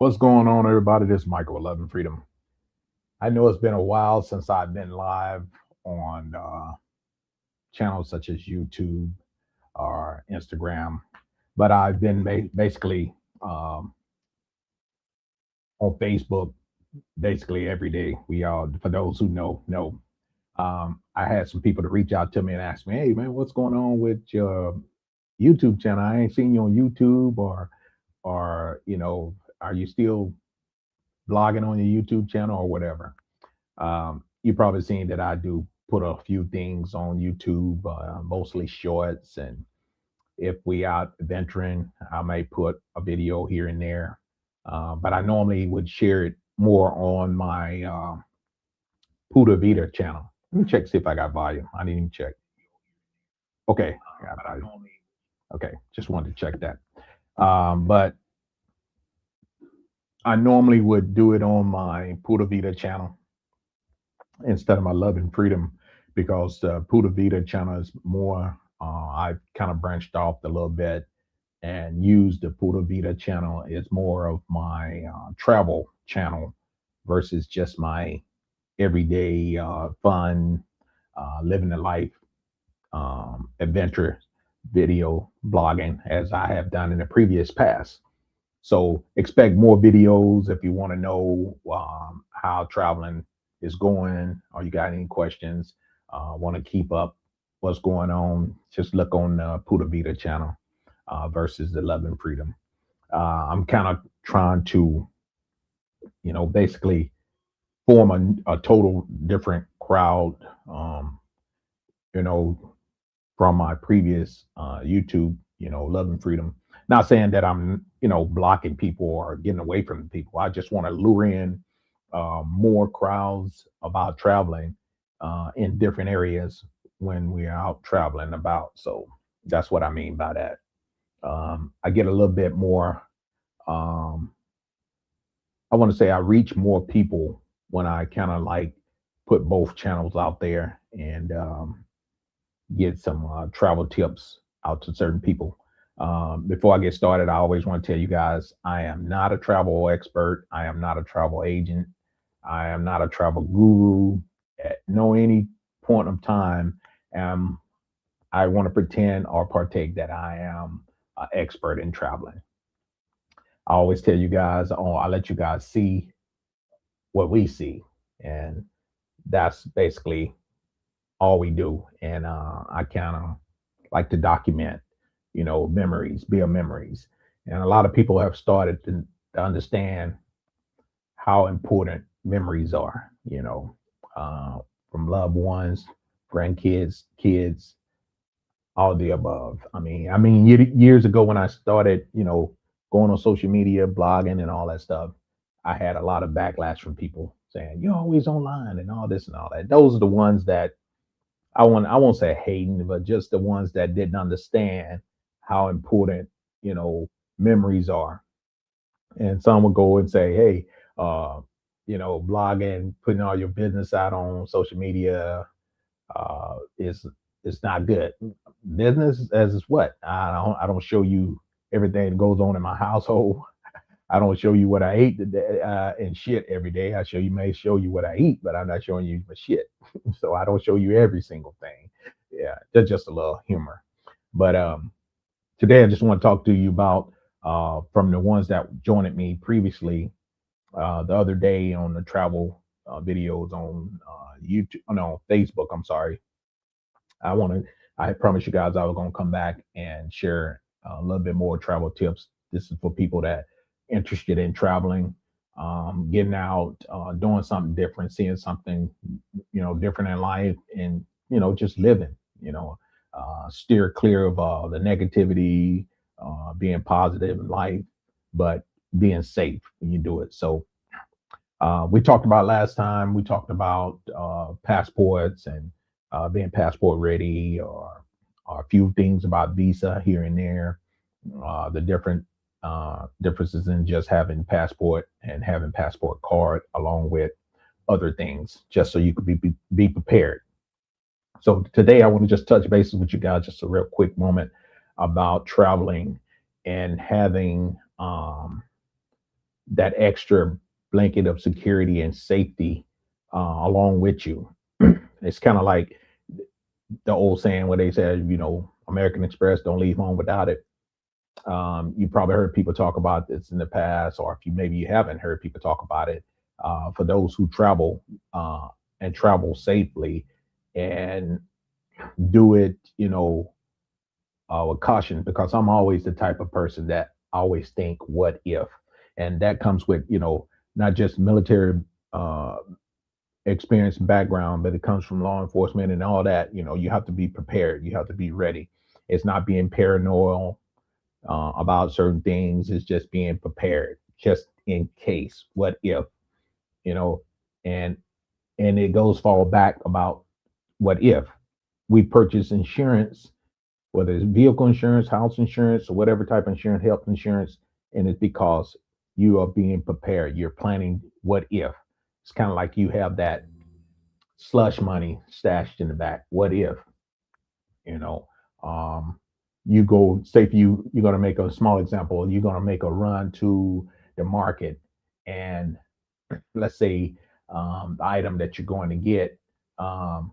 What's going on, everybody? This is Michael 11 Freedom. I know it's been a while since I've been live on channels such as YouTube or Instagram, but I've been basically on Facebook basically every day. We all, for those who know. I had some people to reach out to me and ask me, "Hey, man, what's going on with your YouTube channel? I ain't seen you on YouTube, or are you still blogging on your YouTube channel or whatever?" You probably seen that I do put a few things on YouTube, mostly shorts. And if we out venturing, I may put a video here and there. But I normally would share it more on my Puda Vida channel. Let me check, see if I got volume. I didn't even check. Okay, I got volume. Okay, just wanted to check that. But I normally would do it on my Puda Vida channel instead of my Love and Freedom, because the Puda Vida channel is more, I've kind of branched off a little bit and used the Puda Vida channel is more of my travel channel versus just my everyday fun, living the life, adventure video blogging as I have done in the previous past. So expect more videos if you want to know how traveling is going, or you got any questions, want to keep up what's going on, just look on the Puda Vida channel versus the Love and Freedom. I'm kind of trying to, basically form a total different crowd, you know, from my previous YouTube, Love and Freedom. Not saying that I'm, blocking people or getting away from people. I just want to lure in more crowds about traveling in different areas when we're out traveling about. So that's what I mean by that. I get a little bit more, um, I want to say I reach more people when I kind of like put both channels out there and get some travel tips out to certain people. Before I get started, I always want to tell you guys I am not a travel expert. I am not a travel agent. I am not a travel guru. At no any point of time am I want to pretend or partake that I am an expert in traveling. I always tell you guys, oh, I let you guys see what we see, and that's basically all we do. And I kind of like to document, memories, build memories. And a lot of people have started to understand how important memories are, uh, from loved ones, grandkids, kids, all the above. I mean, years ago when I started, going on social media, blogging, and all that stuff, I had a lot of backlash from people saying you're always online and all this and all that. Those are the ones that I won't say hating, but just the ones that didn't understand how important, memories are. And some would go and say, hey, uh, blogging, putting all your business out on social media is not good. Business as is what? I don't show you everything that goes on in my household. I don't show you what I ate today, and shit every day. May show you what I eat, but I'm not showing you my shit. So I don't show you every single thing. Yeah, that's just a little humor. But today I just want to talk to you about from the ones that joined me previously the other day on the travel videos on YouTube, no, Facebook. I'm sorry. I want to. I promised you guys I was going to come back and share a little bit more travel tips. This is for people that interested in traveling, getting out, doing something different, seeing something, different in life, and just living. Steer clear of the negativity, being positive in life, but being safe when you do it. So we talked about last time. We talked about passports and being passport ready, or a few things about visa here and there. The different differences in just having passport and having passport card, along with other things, just so you could be prepared. So today I want to just touch bases with you guys, just a real quick moment about traveling and having that extra blanket of security and safety along with you. It's kind of like the old saying where they said, American Express, don't leave home without it. You probably heard people talk about this in the past, or if you maybe you haven't heard people talk about it. For those who travel and travel safely and do it, with caution, because I'm always the type of person that always think, what if? And that comes with, not just military uh, experience and background, but it comes from law enforcement and all that. You have to be prepared. You have to be ready. It's not being paranoid about certain things. It's just being prepared, just in case. What if? You know, and it goes fall back about what if we purchase insurance, whether it's vehicle insurance, house insurance, or whatever type of insurance, health insurance, and it's because you are being prepared. You're planning what if. It's kind of like you have that slush money stashed in the back. What if, you know, um, you go, say if you're going to make a small example, you're going to make a run to the market, and let's say the item that you're going to get, um,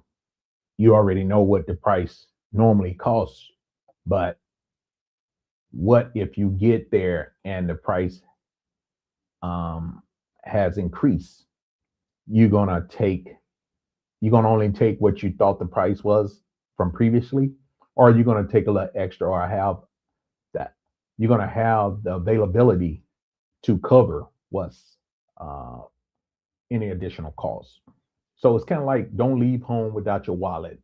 you already know what the price normally costs, but what if you get there and the price um, has increased? You're gonna take you're gonna only take what you thought the price was from previously, or you're gonna take a little extra, or have that. You're gonna have the availability to cover what's uh, any additional costs. So it's kind of like, don't leave home without your wallet.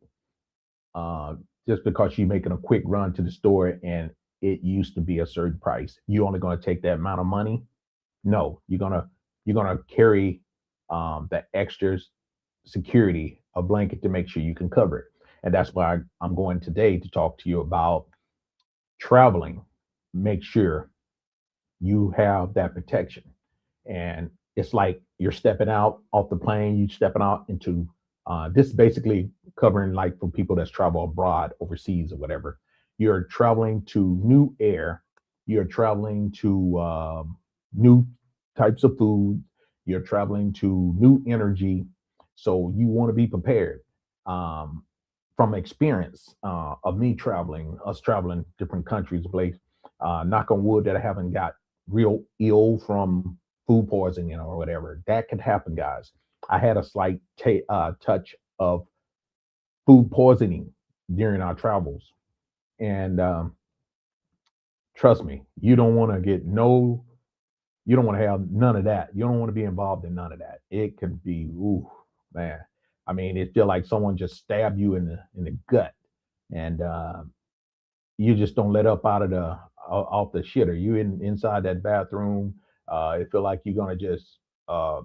uh, just because you're making a quick run to the store and it used to be a certain price, you only going to take that amount of money. No, you're gonna carry the extras security, a blanket to make sure you can cover it. And that's why I'm going today to talk to you about traveling. Make sure you have that protection. And it's like you're stepping out off the plane, you stepping out into this is basically covering, like, for people that's travel abroad, overseas or whatever. You're traveling to new air, you're traveling to new types of food, you're traveling to new energy. So you want to be prepared. Um, from experience of me traveling, us traveling different countries, Blake, knock on wood that I haven't got real ill from food poisoning or whatever. That could happen, guys. I had a slight touch of food poisoning during our travels, and trust me, you don't want to have none of that. You don't want to be involved in none of that. It can be, ooh, man. I mean, it feel like someone just stabbed you in the gut, and you just don't let up out of the off the shitter. You inside that bathroom. It feel like you're gonna just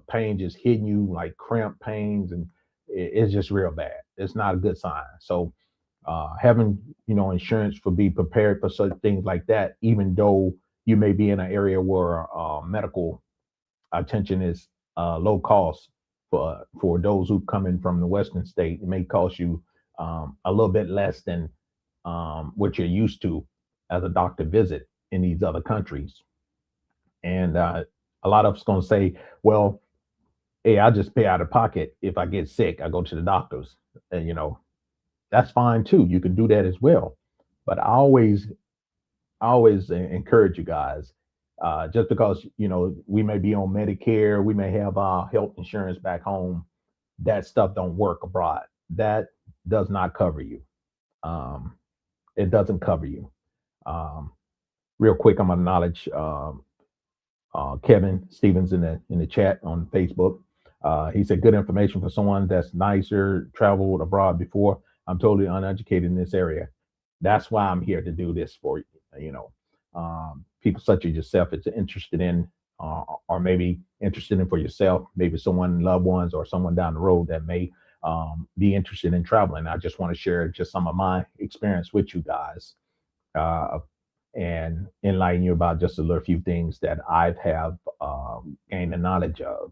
pain just hitting you, like cramp pains, and it's just real bad. It's not a good sign. So having, insurance, for be prepared for such things like that, even though you may be in an area where medical attention is low cost. For those who come in from the western state, it may cost you a little bit less than what you're used to as a doctor visit in these other countries. And a lot of us going to say, well, hey, I just pay out of pocket. If I get sick, I go to the doctors. And, that's fine too. You can do that as well. But I always encourage you guys, just because, we may be on Medicare, we may have health insurance back home, that stuff don't work abroad. That does not cover you. Um, it doesn't cover you. Um, real quick, I'm gonna acknowledge Kevin Stevens in the chat on Facebook. He said, "Good information for someone that's nicer, traveled abroad before. I'm totally uneducated in this area. That's why I'm here to do this for you. People such as yourself is interested in, or maybe interested in for yourself, maybe someone, loved ones, or someone down the road that may be interested in traveling. I just want to share just some of my experience with you guys." Uh, and enlighten you about just a little few things that I've have gained the knowledge of.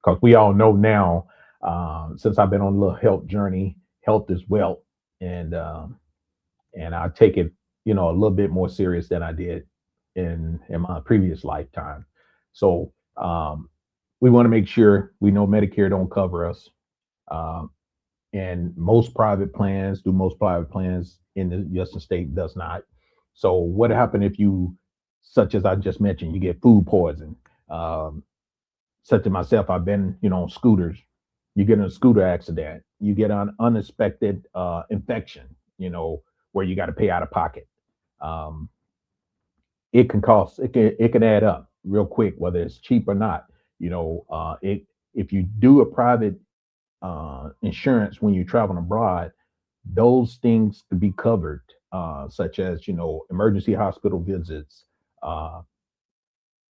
Because we all know now, since I've been on a little health journey, health is wealth, and I take it, a little bit more serious than I did in my previous lifetime. So we want to make sure we know Medicare don't cover us. Um, and most private plans in the Western state does not. So what happened if you, such as I just mentioned, you get food poison? Um, Such as myself, I've been, on scooters. You get in a scooter accident, you get an unexpected infection, where you got to pay out of pocket. Um, it can cost, it can add up real quick, whether it's cheap or not. It if you do a private insurance when you're traveling abroad, those things could be covered, such as emergency hospital visits. Uh,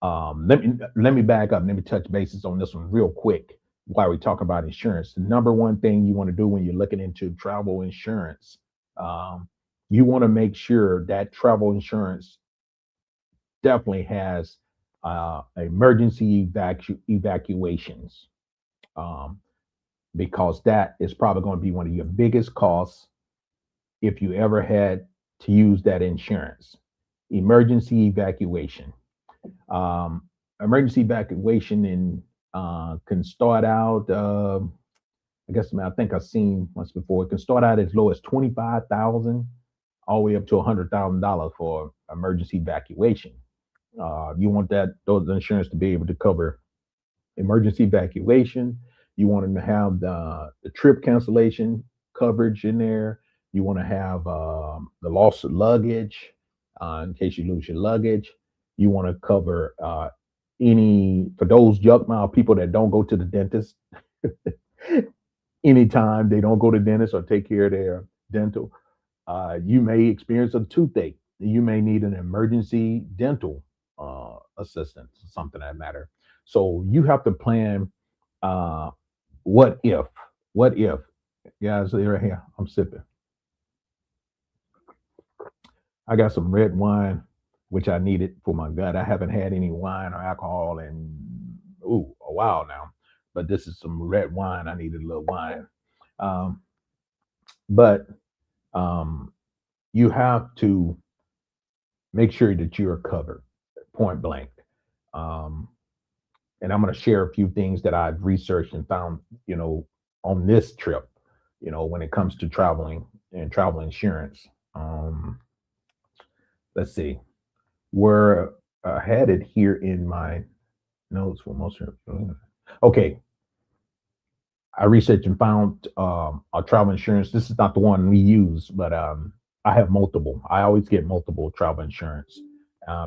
let me back up. Let me touch bases on this one real quick while we talk about insurance. The number one thing you want to do when you're looking into travel insurance, um, you want to make sure that travel insurance definitely has emergency evacuations, um, because that is probably going to be one of your biggest costs if you ever had to use that insurance. Emergency evacuation. Um, Emergency evacuation can start out. I guess I think I've seen once before. It can start out as low as 25,000, all the way up to $100,000 for emergency evacuation. You want those insurance to be able to cover emergency evacuation. You want them to have the trip cancellation coverage in there. You want to have the loss of luggage, in case you lose your luggage. You want to cover any, for those junk mile people that don't go to the dentist. Anytime they don't go to the dentist or take care of their dental, you may experience a toothache. You may need an emergency dental assistance, something that matter. So you have to plan. Uh, what if? What if? Guys, right here. I'm sipping. I got some red wine, which I needed for my gut. I haven't had any wine or alcohol in a while now, but this is some red wine. I needed a little wine. Um, but um, you have to make sure that you're covered, point blank. Um, and I'm going to share a few things that I've researched and found, on this trip, when it comes to traveling and travel insurance. Um, let's see, we're headed here in my notes for most of it. Okay, I researched and found our travel insurance. This is not the one we use, but I have multiple. I always get multiple travel insurance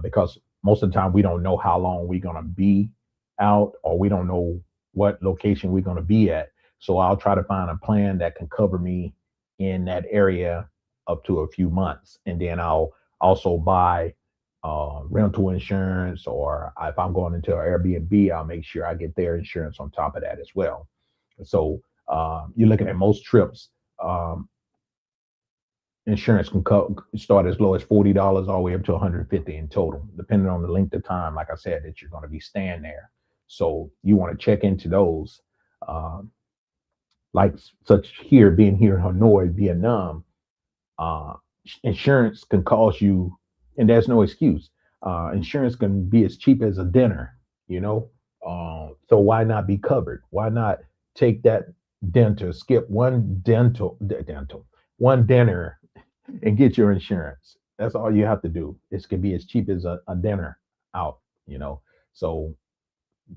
because most of the time we don't know how long we're going to be out, or we don't know what location we're going to be at. So I'll try to find a plan that can cover me in that area up to a few months. And then I'll also buy rental insurance, or if I'm going into an Airbnb, I'll make sure I get their insurance on top of that as well. So you're looking at most trips. Um, Insurance can start as low as $40 all the way up to 150 in total, depending on the length of time, like I said, that you're going to be staying there. So you want to check into those. Um, like such here, being here in Hanoi, Vietnam, uh, insurance can cost you, and there's no excuse. Insurance can be as cheap as a dinner, you know. So why not be covered? Why not take that dental, skip one dinner, and get your insurance? That's all you have to do. It can be as cheap as a dinner out, you know. So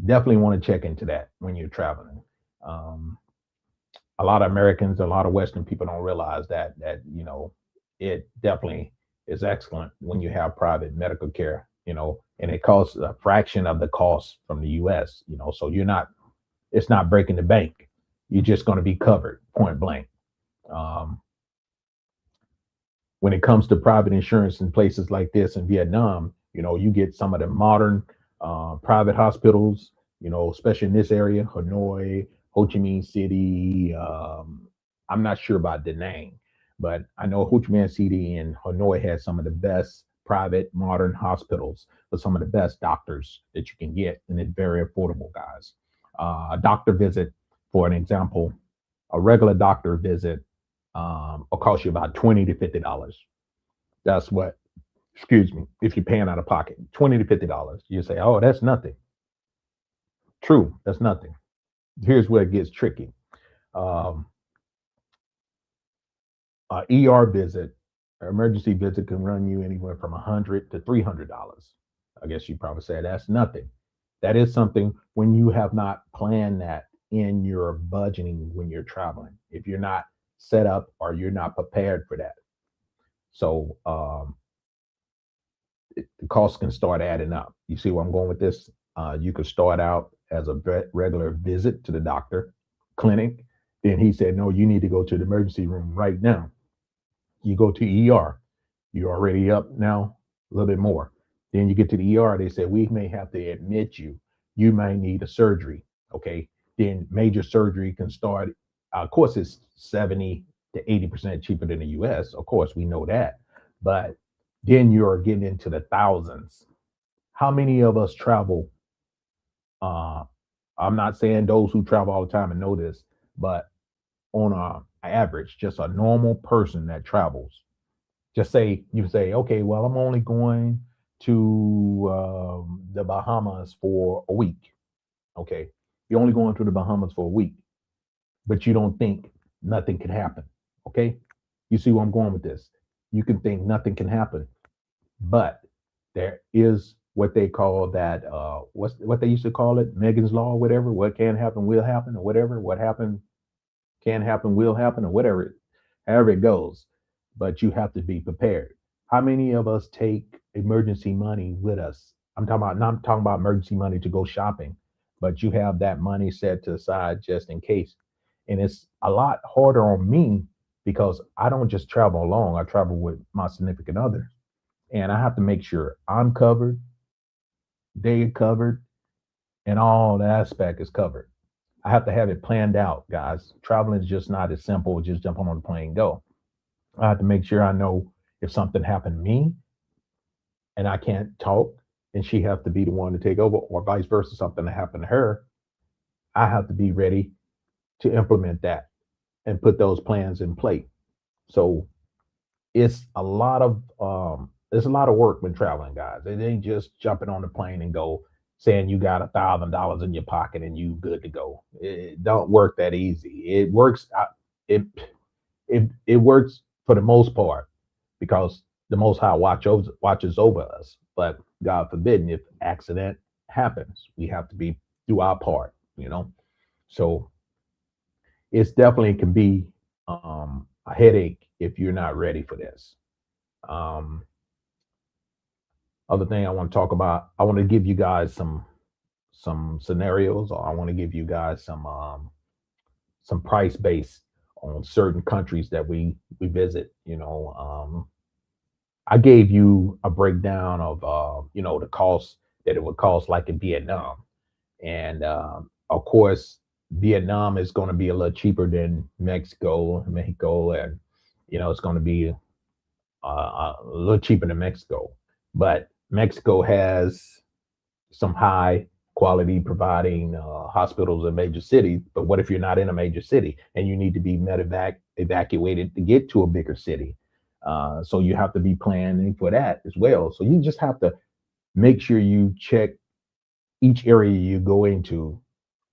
definitely want to check into that when you're traveling. Um, a lot of Americans, a lot of Western people don't realize that it definitely is excellent when you have private medical care, and it costs a fraction of the cost from the U.S. So it's not breaking the bank. You're just going to be covered, point blank. Um, when it comes to private insurance in places like this in Vietnam, you get some of the modern private hospitals, especially in this area, Hanoi, Ho Chi Minh City. I'm not sure about Da Nang, but I know Ho Chi Minh City and Hanoi has some of the best private modern hospitals with some of the best doctors that you can get, and it's very affordable, guys. A doctor visit, for an example, a regular doctor visit will cost you about $20 to $50. That's what, excuse me, if you're paying out of pocket, $20 to $50. You say, oh, that's nothing. True, that's nothing. Here's where it gets tricky. Um, ER visit, emergency visit can run you anywhere from $100 to $300. I guess you probably say that's nothing. That is something when you have not planned that in your budgeting when you're traveling. If you're not set up or you're not prepared for that, so the costs can start adding up. You see where I'm going with this? You could start out as a regular visit to the doctor, clinic. Then he said, no, you need to go to the emergency room right now. You go to ER. You're already up now a little bit more. Then you get to the ER. They say, we may have to admit you. You might need a surgery. Okay. Then major surgery can start. Of course, it's 70 to 80% cheaper than the US. Of course, we know that. But then you're getting into the thousands. How many of us travel? Uh, I'm not saying those who travel all the time and know this, but on a average, just a normal person that travels, just say you say, okay, well, I'm only going to the Bahamas for a week. Okay, you're only going to the Bahamas for a week, but you don't think nothing can happen. Okay, you see where I'm going with this? You can think nothing can happen, but there is what they call that. What's what they used to call it? Megan's law, or whatever. What can happen will happen, or whatever. What happened can happen will happen, or whatever. However it goes, but you have to be prepared. How many of us take emergency money with us? I'm talking about not talking about emergency money to go shopping, but you have that money set to the side just in case. And it's a lot harder on me because I don't just travel alone. I travel with my significant other, and I have to make sure I'm covered, they are covered, and all the aspect is covered. I have to have it planned out, guys. Traveling is just not as simple as just jumping on the plane and go. I have to make sure I know if something happened to me and I can't talk and she has to be the one to take over, or vice versa, something that happened to her. I have to be ready to implement that and put those plans in play. So it's a lot of work when traveling, guys. It ain't just jumping on the plane and go saying you got $1,000 in your pocket and you good to go. It don't work that easy. It works. It works for the most part because the Most High watches over us. But God forbid, if accident happens, we have to be do our part. So it's definitely can be a headache if you're not ready for this. Um, Other thing I want to talk about, I want to give you guys some scenarios, or I want to give you guys some price base on certain countries that we visit. I gave you a breakdown of the cost that it would cost, like in Vietnam, and of course Vietnam is going to be a little cheaper than Mexico, and it's going to be a little cheaper than Mexico, but Mexico has some high quality providing hospitals in major cities. But what if you're not in a major city and you need to be evacuated to get to a bigger city? So you have to be planning for that as well. So you just have to make sure you check each area you go into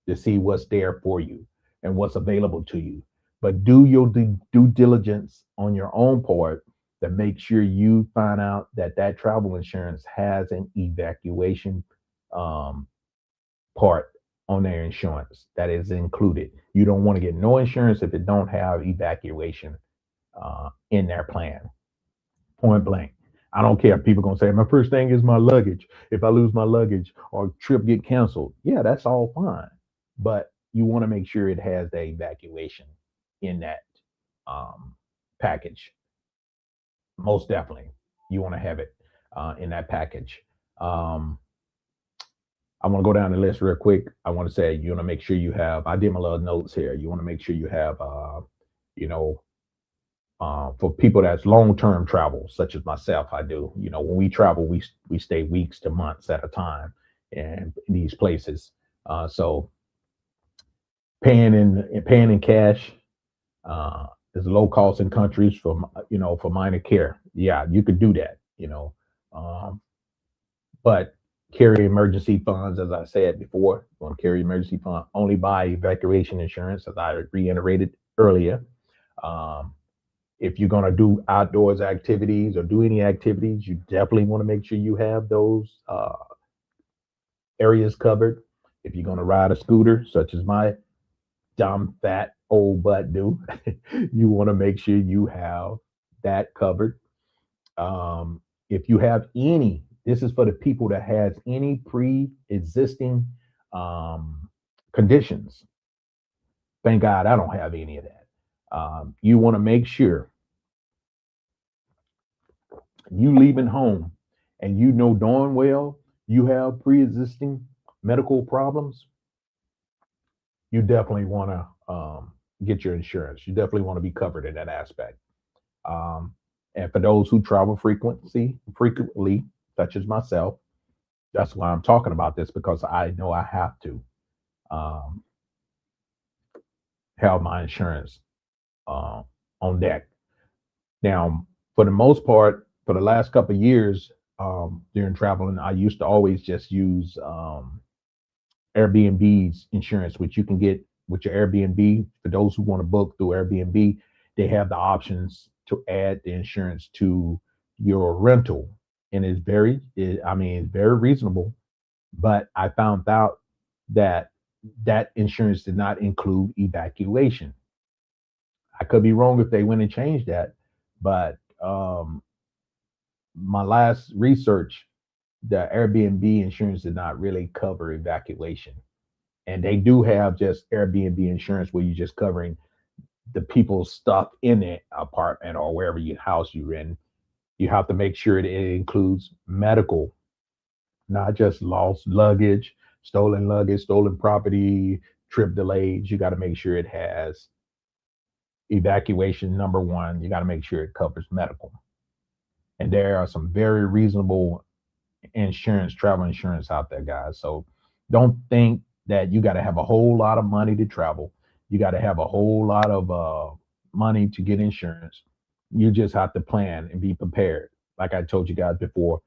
to see what's there for you and what's available to you. But do your due diligence on your own part to make sure you find out that travel insurance has an evacuation um, part on their insurance that is included. You don't want to get no insurance if it don't have evacuation in their plan. Point blank. I don't care if people gonna say my first thing is my luggage. If I lose my luggage or trip get canceled, yeah, that's all fine. But you want to make sure it has the evacuation in that um, package. Most definitely, you want to have it in that package. Um, I want to go down the list real quick. I want to say you want to make sure you have. I did my little notes here. You want to make sure you have, you know, for people that's long term travel, such as myself. I do. When we travel, we stay weeks to months at a time in these places. So paying in cash is low cost in countries for minor care. Yeah, you could do that. Um, but Carry emergency funds, as I said before. You want to carry emergency fund. Only buy evacuation insurance, as I reiterated earlier. Um, if you're going to do outdoors activities or do any activities, you definitely want to make sure you have those areas covered. If you're going to ride a scooter, such as my dumb, fat, old butt do, you want to make sure you have that covered. If you have any, this is for the people that has any pre-existing um, conditions. Thank God I don't have any of that. You want to make sure you leaving home and you know darn well you have pre-existing medical problems. You definitely want to get your insurance. You definitely want to be covered in that aspect. Um, and for those who travel frequently, such as myself, that's why I'm talking about this because I know I have to um, have my insurance uh, on deck. Now, for the most part, for the last couple of years during traveling, I used to always just use Airbnb's insurance, which you can get with your Airbnb. For those who want to book through Airbnb, they have the options to add the insurance to your rental, and I mean, it's very reasonable. But I found out that that insurance did not include evacuation. I could be wrong if they went and changed that, but my last research, the Airbnb insurance did not really cover evacuation. And they do have just Airbnb insurance where you're just covering the people's stuff in the apartment or wherever you house you're in. You have to make sure that it includes medical, not just lost luggage, stolen property, trip delays. You got to make sure it has evacuation number one. You got to make sure it covers medical. And there are some very reasonable travel insurance out there, guys. So don't think that you got to have a whole lot of money to travel. You got to have a whole lot of money to get insurance. You just have to plan and be prepared. Like I told you guys before,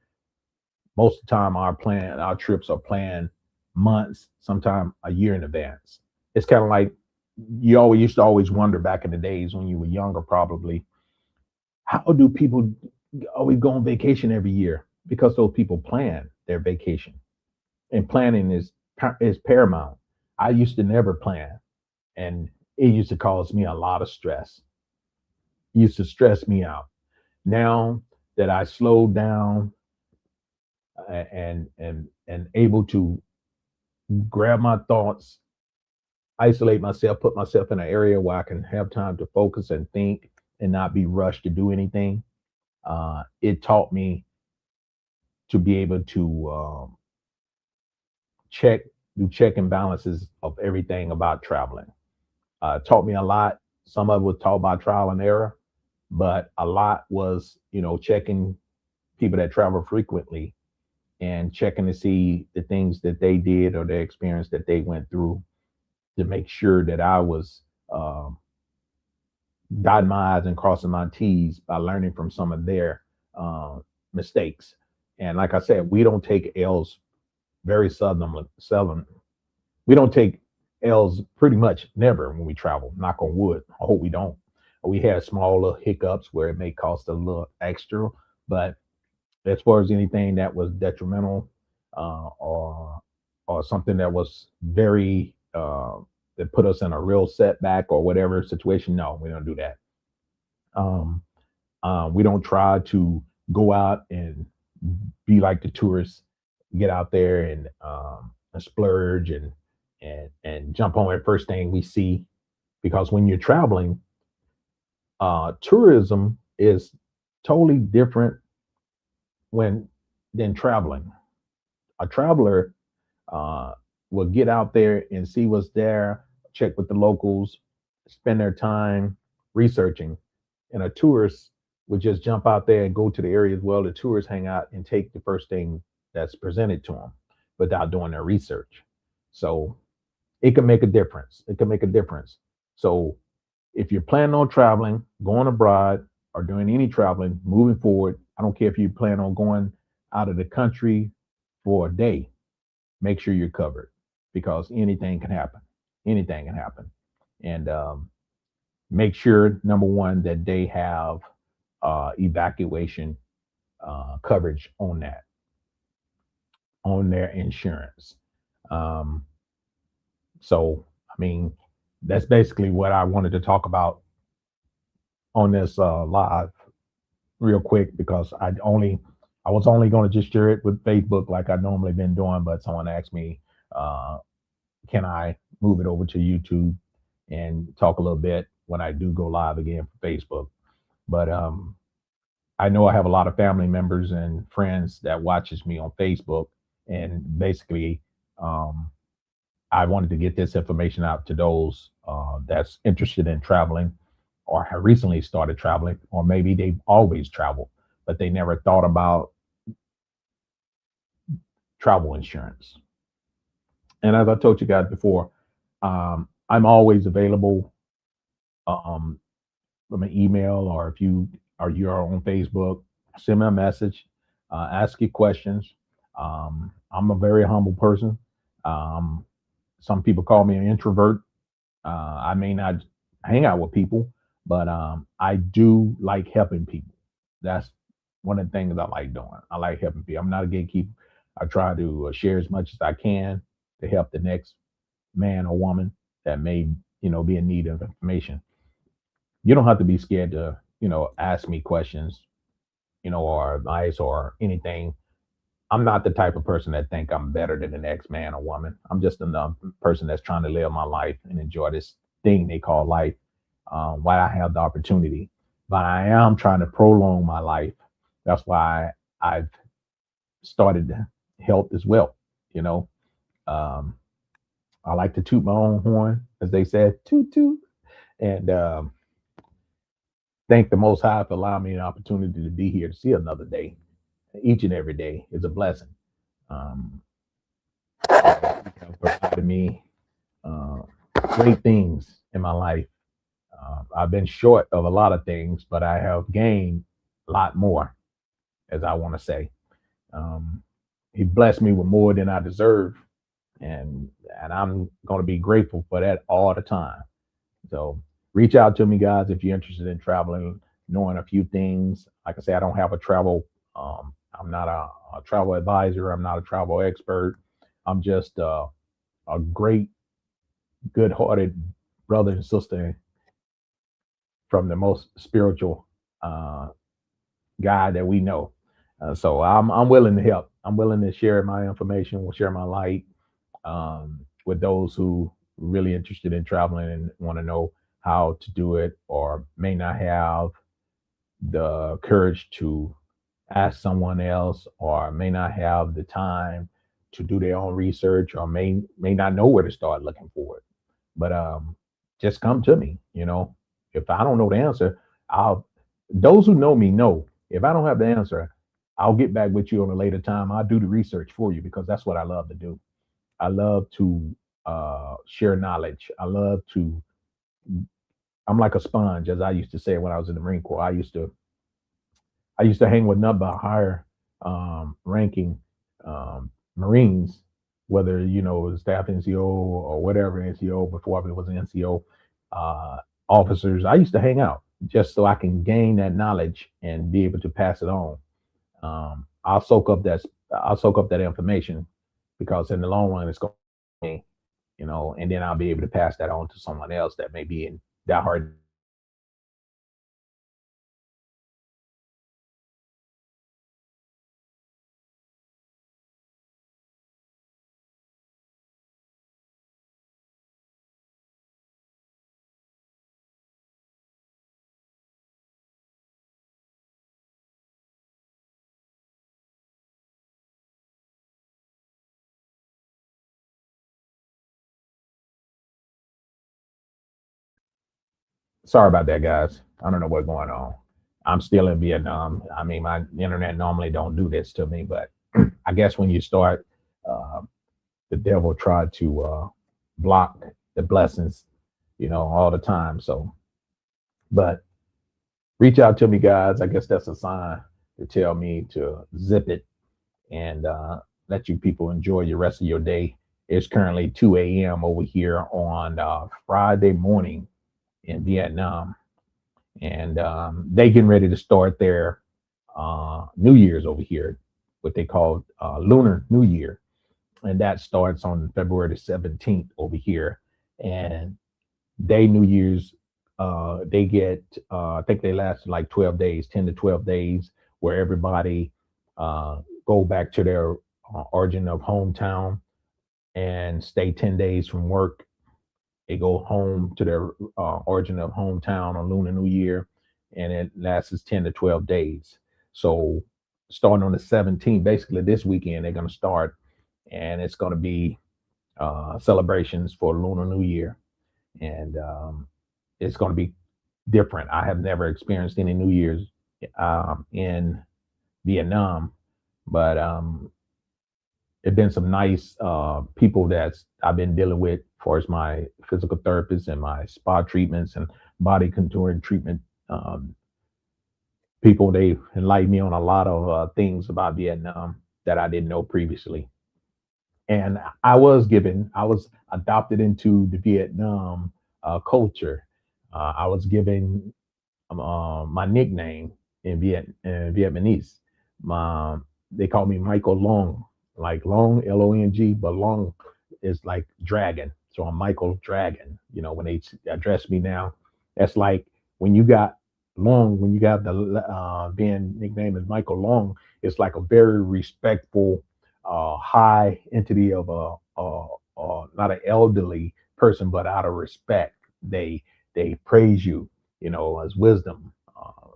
most of the time our trips are planned months, sometimes a year in advance. It's kind of like you always used to always wonder back in the days when you were younger, probably, how do people always go on vacation every year? Because those people plan their vacation, and planning is paramount. I used to never plan, and it used to cause me a lot of stress. It used to stress me out. Now that I slowed down and able to grab my thoughts, isolate myself, put myself in an area where I can have time to focus and think and not be rushed to do anything. It taught me to be able to check do check and balances of everything about traveling. Taught me a lot. Some of it was taught by trial and error, but a lot was, checking people that travel frequently and checking to see the things that they did or the experience that they went through to make sure that I was dotting my I's and crossing my T's by learning from some of their uh, mistakes. And like I said, we don't take L's very seldom. Seldom. We don't take L's pretty much never when we travel. Knock on wood. I hope we don't. We had small little hiccups where it may cost a little extra, but as far as anything that was detrimental or something that was very that put us in a real setback or whatever situation, no, we don't do that. Um, we don't try to go out and be like the tourists, get out there and splurge and jump on the first thing we see. Because when you're traveling, tourism is totally different when than traveling. A traveler uh, will get out there and see what's there, check with the locals, spend their time researching, and a tourist would just jump out there and go to the areas well the tourists hang out and take the first thing that's presented to them without doing their research. So it can make a difference. It can make a difference. So if you're planning on traveling, going abroad, or doing any traveling moving forward, I don't care if you plan on going out of the country for a day, make sure you're covered because anything can happen. Anything can happen. And make sure, number one, that they have evacuation coverage on their insurance. Um, so, I mean, that's basically what I wanted to talk about on this live real quick because I was only going to just share it with Facebook like I normally been doing, but someone asked me, uh, can I move it over to YouTube and talk a little bit when I do go live again for Facebook? But I know I have a lot of family members and friends that watches me on Facebook, and basically, um, I wanted to get this information out to those that's interested in traveling or have recently started traveling, or maybe they've always traveled, but they never thought about travel insurance. And as I told you guys before, I'm always available um, from an email, or if you're on Facebook, send me a message, ask you questions. I'm a very humble person. Um, some people call me an introvert. I may not hang out with people, but I do like helping people. That's one of the things I like doing. I like helping people. I'm not a gatekeeper. I try to share as much as I can to help the next man or woman that may, be in need of information. You don't have to be scared to, ask me questions, or advice or anything. I'm not the type of person that think I'm better than the next man or woman. I'm just a person that's trying to live my life and enjoy this thing they call life while I have the opportunity. But I am trying to prolong my life. That's why I've started health as well. You know, um, I like to toot my own horn, as they said, toot toot, and thank the Most High for allowing me an opportunity to be here to see another day. Each and every day is a blessing. Um, have provided me uh, great things in my life. I've been short of a lot of things, but I have gained a lot more, as I want to say. Um, he blessed me with more than I deserve, and I'm going to be grateful for that all the time. So reach out to me, guys, if you're interested in traveling, knowing a few things. Like I say, I don't have a travel. I'm not a travel advisor. I'm not a travel expert. I'm just a great, good-hearted brother and sister from the most spiritual uh, guy that we know. So I'm willing to help. I'm willing to share my information, share my light with those who really interested in traveling and want to know how to do it, or may not have the courage to ask someone else, or may not have the time to do their own research, or may not know where to start looking for it. But just come to me. If I don't know the answer, I'll. Those who know me know if I don't have the answer, I'll get back with you on a later time. I'll do the research for you because that's what I love to do. I love to share knowledge. I'm like a sponge, as I used to say when I was in the Marine Corps. I used to hang with none but higher ranking Marines, whether it was staff NCO or whatever NCO before it was an NCO uh, officers. I used to hang out just so I can gain that knowledge and be able to pass it on. I'll soak up that information because in the long run it's going to be, and then I'll be able to pass that on to someone else that may be in that hard. Sorry about that, guys. I don't know what's going on. I'm still in Vietnam. I mean, my internet normally don't do this to me, but I guess when you start, uh, the devil tried to block the blessings, all the time. So, but reach out to me, guys. I guess that's a sign to tell me to zip it, and let you people enjoy your rest of your day. It's currently 2 a.m. over here on Friday morning in Vietnam, and they getting ready to start their New Year's over here, what they call Lunar New Year, and that starts on February the 17th over here. And they New Year's, they get, I think they last like 12 days, 10 to 12 days, where everybody go back to their origin of hometown and stay 10 days from work. They go home to their origin of hometown on Lunar New Year, and it lasts 10 to 12 days. So starting on the 17th, basically this weekend, they're going to start, and it's going to be celebrations for Lunar New Year. And it's going to be different. I have never experienced any New Year's in Vietnam, but it's been some nice people that I've been dealing with, as far as my physical therapist and my spa treatments and body contouring treatment. People, they enlightened me on a lot of things about Vietnam that I didn't know previously. And I was adopted into the Vietnam culture. I was given my nickname in Vietnamese. My, they call me Michael Long, like Long, Long, but Long is like dragon. So I'm Michael Dragon. You know, when they address me now, that's like when you got Long, when you got the being nicknamed as Michael Long, it's like a very respectful, high entity of not an elderly person, but out of respect, they praise you, you know, as wisdom.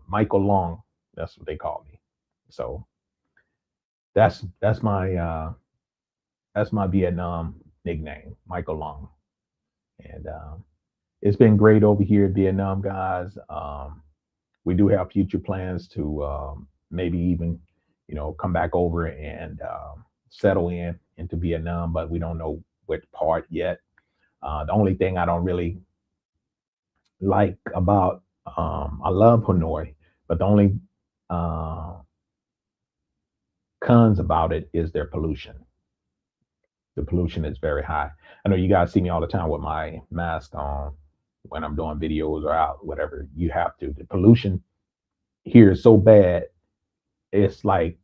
Michael Long, that's what they call me. So that's my Vietnam nickname, Michael Long. And it's been great over here in Vietnam, guys. We do have future plans to maybe even, you know, come back over and settle into Vietnam, but we don't know which part yet. The only thing I don't really like about I love Hanoi, but the only uh, cons about it is their pollution. The pollution is very high. I know you guys see me all the time with my mask on when I'm doing videos or out, whatever. You have to. The pollution here is so bad. It's like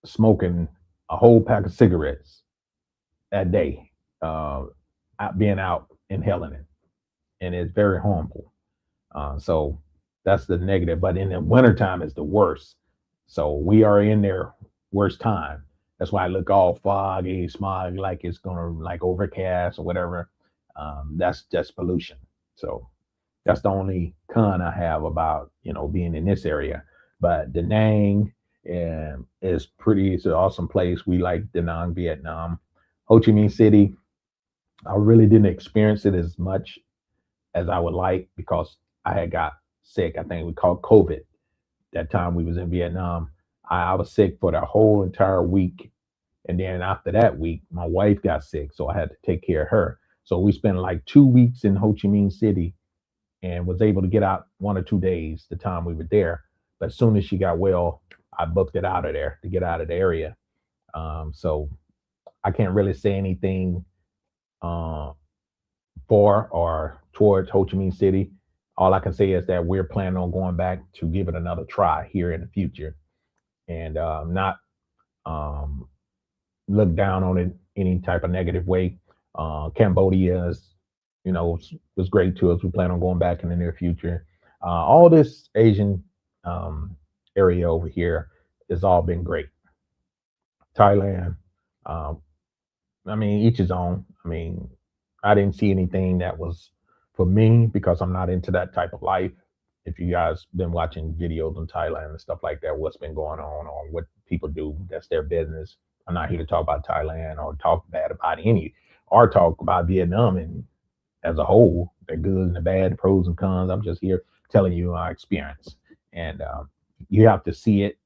smoking a whole pack of cigarettes a day, being out inhaling it, and it's very harmful. So that's the negative. But in the wintertime, it's the worst. So we are in their worst time. That's why I look all foggy, smog, like it's gonna like overcast or whatever. That's just pollution. So that's the only con I have about, you know, being in this area. But Da Nang is pretty. It's an awesome place. We like Da Nang, Vietnam. Ho Chi Minh City, I really didn't experience it as much as I would like because I had got sick. I think we called COVID that time we was in Vietnam. I was sick for the whole entire week. And then after that week, my wife got sick. So I had to take care of her. So we spent like 2 weeks in Ho Chi Minh City and was able to get out 1 or 2 days the time we were there. But as soon as she got well, I booked it out of there to get out of the area. So I can't really say anything uh, for or towards Ho Chi Minh City. All I can say is that we're planning on going back to give it another try here in the future, and not um, look down on it any type of negative way. Cambodia is, you know, was great to us. We plan on going back in the near future. All this Asian um, area over here has all been great. Thailand, um, I mean, each his own. I mean, I didn't see anything that was for me because I'm not into that type of life. If you guys been watching videos in Thailand and stuff like that, what's been going on or what people do, that's their business. I'm not here to talk about Thailand or talk bad about any or talk about Vietnam and as a whole, the good and the bad, the pros and cons. I'm just here telling you our experience. And you have to see it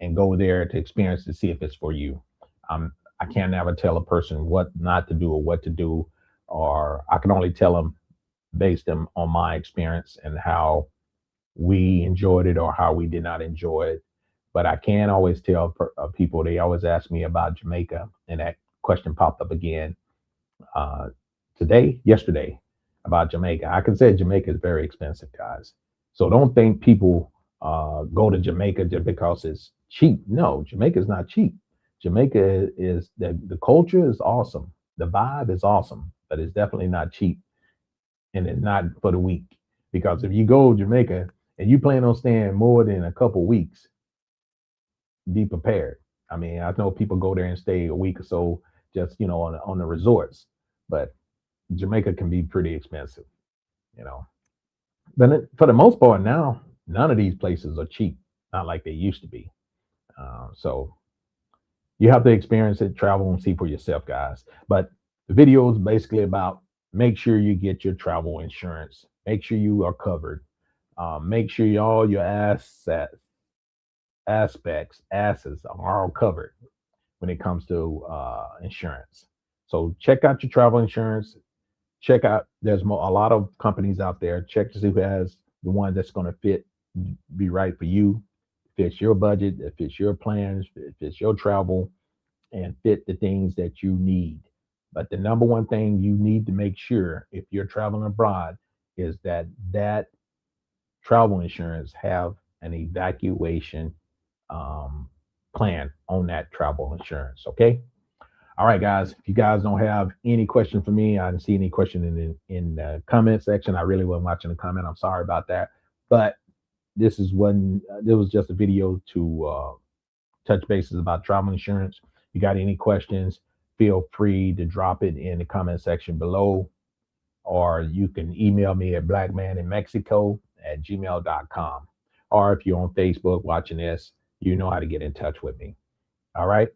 and go there to experience to see if it's for you. I can't never tell a person what not to do or what to do, or I can only tell them based on my experience and how we enjoyed it or how we did not enjoy it. But I can always tell people, they always ask me about Jamaica, and that question popped up again uh, yesterday, about Jamaica. I can say Jamaica is very expensive, guys. So don't think people go to Jamaica just because it's cheap. No, Jamaica is not cheap. Jamaica is the culture is awesome. The vibe is awesome, but it's definitely not cheap, and it's not for the weak. Because if you go to Jamaica and you plan on staying more than a couple weeks, be prepared. I mean, I know people go there and stay a week or so, just on the resorts, but Jamaica can be pretty expensive, you know. But for the most part now, none of these places are cheap, not like they used to be. So you have to experience it, travel, and see for yourself, guys. But the video is basically about, make sure you get your travel insurance, make sure you are covered, make sure all your asses are all covered when it comes to insurance. So check out your travel insurance. Check out, there's a lot of companies out there. Check to see who has the one that's going to be right for you, fits your budget, that fits your plans, fits your travel, and fit the things that you need. But the number one thing you need to make sure if you're traveling abroad is that travel insurance have an evacuation plan on that travel insurance. Okay. All right, guys. If you guys don't have any question for me, I didn't see any question in the comment section. I really wasn't watching the comment. I'm sorry about that. But this was just a video to touch bases about travel insurance. If you got any questions, feel free to drop it in the comment section below, or you can email me at blackmaninmexico@gmail.com. Or if you're on Facebook watching this, you know how to get in touch with me. All right.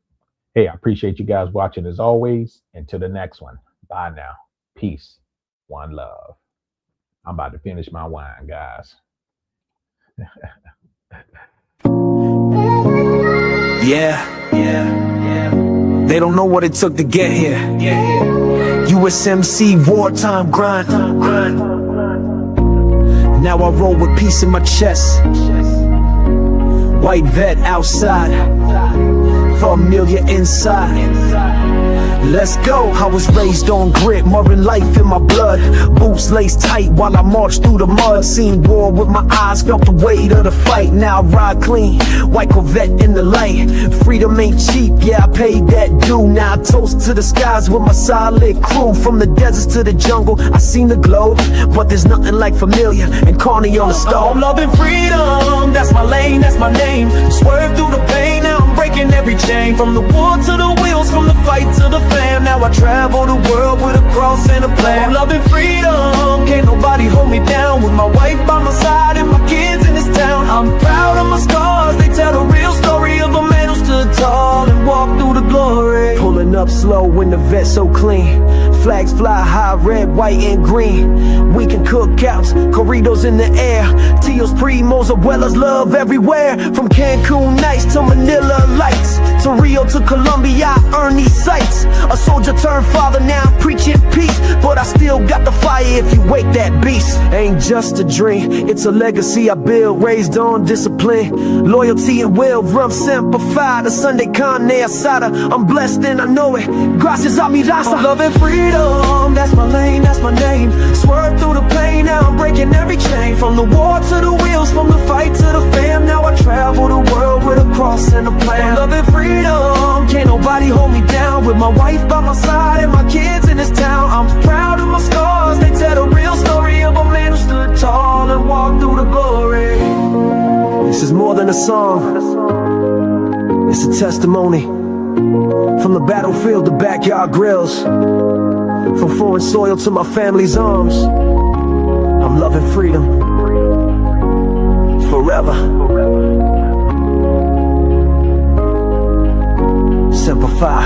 Hey, I appreciate you guys watching as always. Until the next one. Bye now. Peace. One love. I'm about to finish my wine, guys. Yeah. They don't know what it took to get here. USMC wartime grind. Now I roll with peace in my chest. White vet outside, familiar inside. Let's go. I was raised on grit, Marine life in my blood. Boots laced tight while I marched through the mud. Seen war with my eyes, felt the weight of the fight. Now I ride clean, white Corvette in the light. Freedom ain't cheap, yeah, I paid that due. Now I toast to the skies with my solid crew. From the deserts to the jungle, I seen the globe. But there's nothing like familiar and Carney on the stove. I'm loving freedom, that's my lane, that's my name. Swerve through the pain, now I'm breaking every chain. From the war to the wheels, from the fight to the fam. Now I travel the world with a cross and a plan. I'm loving freedom, can't nobody hold me down. With my wife by my side and my kids in this town. I'm proud of my scars, they tell the real story of a man who stood tall and walked through the glory. Pulling up slow when the vet's so clean. Flags fly high, red, white, and green. We can cook outs, corridos in the air. Tios, primos, abuelas, love everywhere. From Cancun nights to Manila lights, to Rio to Colombia, I earn these sights. A soldier turned father, now I'm preaching peace. But I still got the fire if you wake that beast. Ain't just a dream, it's a legacy I build. Raised on discipline, loyalty and will. Rum simplified, a Sunday carne asada. I'm blessed and I know it, gracias a mi raza. I'm loving freedom, that's my lane, that's my name. Swerve through the pain, now I'm breaking every chain. From the war to the wheels, from the fight to the fam. Now I travel the world with a cross and a plan. I'm loving freedom, can't nobody hold me down. With my wife by my side and my kids in this town. I'm proud of my scars, they tell the real story of a man who stood tall and walked through the glory. This is more than a song, it's a testimony. From the battlefield to backyard grills, from foreign soil to my family's arms. I'm loving freedom forever. Simplify.